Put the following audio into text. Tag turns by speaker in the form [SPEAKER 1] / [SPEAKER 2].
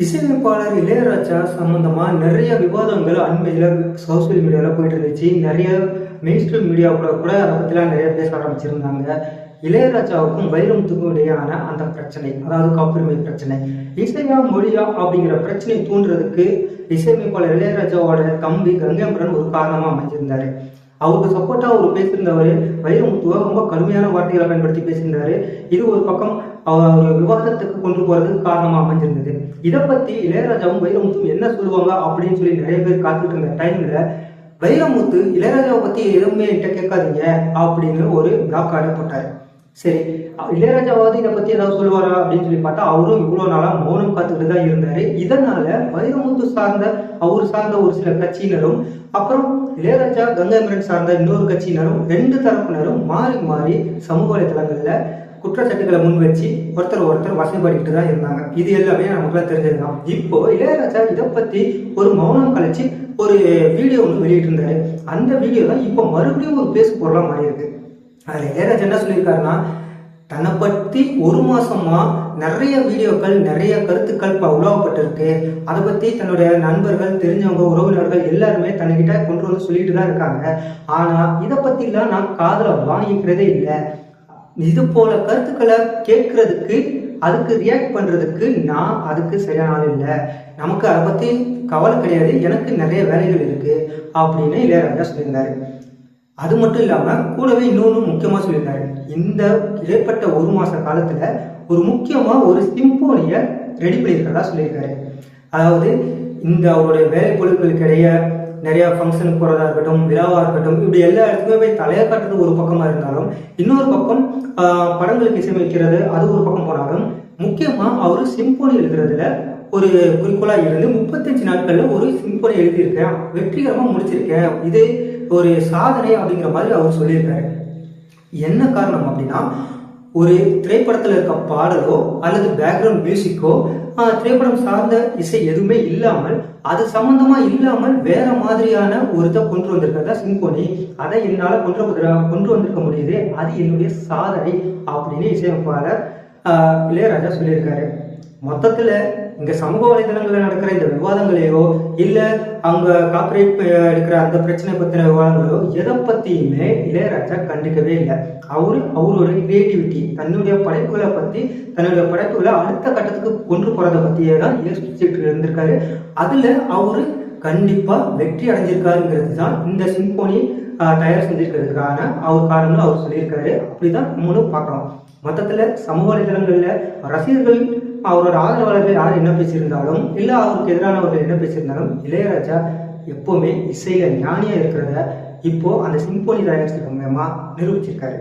[SPEAKER 1] இசையமைப்பாளர் இளையராஜா சம்பந்தமா நிறைய விவாதங்கள் அண்மையில சோசியல் மீடியால போயிட்டு இருந்துச்சு. நிறைய மெயின் ஸ்ட்ரீம் மீடியா கூட அதை பத்திலாம் நிறைய பேச ஆரம்பிச்சிருந்தாங்க. இளையராஜாவுக்கும் வைரமுத்துக்கும் இடையான அந்த பிரச்சனை, அதாவது காப்புரிமை பிரச்சனை, இசையா மொழியா அப்படிங்கிற பிரச்சனை தூண்டுறதுக்கு இசையமைப்பாளர் இளையராஜாவோட தம்பி கங்கைமரன் ஒரு காரணமா அமைஞ்சிருந்தாரு. அவருக்கு சப்போர்ட்டா அவர் பேசியிருந்தவர் வைரமுத்துவ ரொம்ப கடுமையான வார்த்தைகளை பயன்படுத்தி பேசியிருந்தாரு. இது ஒரு பக்கம் அவர் விவாதத்துக்கு கொண்டு போறதுக்கு காரணமா அமைஞ்சிருந்தது. இதை பத்தி இளையராஜாவும் வைரமுத்தும் என்ன சொல்லுவாங்க அப்படின்னு சொல்லி நிறைய பேர் காத்துட்டு இருந்த டைம்ல வைரமுத்து இளையராஜாவை பத்தி எதுவுமே என்கிட்ட கேட்காதீங்க அப்படின்னு ஒரு பிளாக் ஆர்டர் போட்டாரு. சரி, இளையராஜாவாவது இதை பத்தி ஏதாவது சொல்லுவாரா அப்படின்னு சொல்லி பார்த்தா அவரும் இவ்வளவு நாளா மௌனம் காத்துக்கிட்டு தான் இருந்தாரு. இதனால வைரமுத்து சார்ந்த அவர் சார்ந்த ஒரு சில கட்சியினரும், அப்புறம் இளையராஜா கங்கைமரன் சார்ந்த இன்னொரு கட்சியினரும், ரெண்டு தரப்பினரும் மாறி மாறி சமூக வலைதளங்கள்ல குற்றச்சாட்டுகளை முன் வச்சு ஒருத்தர் வசைப்பாடிக்கிட்டு தான் இருந்தாங்க. இது எல்லாமே நமக்குலாம் தெரிஞ்சதுதான். இப்போ இளையராஜா இதை பத்தி ஒரு மௌனம் கழிச்சு ஒரு வீடியோ ஒன்று வெளியிட்டு இருந்தாரு. அந்த வீடியோ தான் இப்போ மறுபடியும் ஒரு பேசு பொருளா மாறி இருக்கு. அதுல இளையராஜா என்ன சொல்லியிருக்காருன்னா, தன்னை பத்தி ஒரு மாசமா நிறைய வீடியோக்கள், நிறைய கருத்துக்கள் உலாவப்பட்டிருக்கு. அதை பத்தி தன்னுடைய நண்பர்கள், தெரிஞ்சவங்க, உறவினர்கள் எல்லாருமே தன்கிட்ட கொண்டு வந்து சொல்லிட்டு தான் இருக்காங்க. ஆனா இதை பத்தி எல்லாம் நான் காதுல வாங்கிக்கிறதே இல்லை. இது போல கருத்துக்களை கேட்கறதுக்கு, அதுக்கு ரியாக்ட் பண்றதுக்கு நான் அதுக்கு சரியான ஆள் இல்லை. நமக்கு அதை பத்தி கவலை கிடையாது, எனக்கு நிறைய வேலைகள் இருக்கு அப்படின்னு இளையராஜா சொல்லியிருந்தாரு. அது மட்டும் இல்லாம கூடவே இன்னொன்னு முக்கியமா சொல்லியிருந்தாரு. இந்த இடைப்பட்ட ஒரு மாச காலத்துல ஒரு முக்கியமா ஒரு சிம்போனிய ரெடி பண்ணியிருக்கிறதா சொல்லியிருக்காரு. அதாவது இந்த அவருடைய வேலை பொருட்களுக்கு இடையே நிறைய ஃபங்க்ஷனுக்கு போறதா இருக்கட்டும், விழாவா இருக்கட்டும், இப்படி எல்லா இடத்துக்குமே போய் தலையை காட்டுறது ஒரு பக்கமா இருந்தாலும், இன்னொரு பக்கம் படங்களுக்கு இசையமைக்கிறது அது ஒரு பக்கம் போனாலும், முக்கியமா அவரு சிம்போனி எழுதுறதுல ஒரு குறிக்கோளா இருந்து 35 நாட்கள்ல ஒரு சிம்போனி எழுதியிருக்கேன், வெற்றிகரமா முடிச்சிருக்கேன், இது ஒரு சாதனை அப்படிங்கிற மாதிரி அவர் சொல்லியிருக்காரு. என்ன காரணம் அப்படின்னா, ஒரு திரைப்படத்துல இருக்க பாடலோ அல்லது பேக்ரவுண்ட் மியூசிக்கோ, திரைப்படம் சார்ந்த இசை எதுவுமே இல்லாமல், அது சம்பந்தமா இல்லாமல் வேற மாதிரியான ஒரு இதை கொண்டு வந்திருக்கிறதா சிம்போனி. அதை என்னால கொண்டு வந்திருக்க முடியுது, அது என்னுடைய சாதனை அப்படின்னு இசையமைப்பாளர் இளையராஜா சொல்லியிருக்காரு. மொத்தத்துல இங்க சமூக வலைதளங்கள்ல நடக்கிற இந்த விவாதங்களையோ, இல்ல அவங்க காப்பிரைட் எடுக்கிற அந்த பிரச்சனை பத்தின விவாதங்களோ எதை பத்தியுமே இளையராஜா கண்டுக்கவே இல்லை. அவரோட கிரியேட்டிவிட்டி, தன்னுடைய படைப்புகளை பத்தி, தன்னுடைய படைப்புகளை அடுத்த கட்டத்துக்கு கொண்டு போறதை பத்தியே தான் யோசிச்சுட்டு இருந்திருக்காரு. அதுல அவரு கண்டிப்பா வெற்றி அடைஞ்சிருக்காருங்கிறது தான் இந்த சிம்போனி தயார் செஞ்சிருக்கிறதுக்கான அவர் காரணம்னு அவர் சொல்லியிருக்காரு. அப்படிதான் நம்மளும் பார்க்கலாம். மொத்தத்துல சமூக வலைதளங்கள்ல ரசிகர்கள், அவரோட ஆதரவாளர்கள் யார் என்ன பேசியிருந்தாலும், இல்ல அவருக்கு எதிரானவர்கள் என்ன பேசியிருந்தாலும், இளையராஜா எப்பவுமே இசையில ஞானியா இருக்கிறத இப்போ அந்த சிம்போனி தயாரிச்சிருக்க மூலமா நிரூபிச்சிருக்காரு.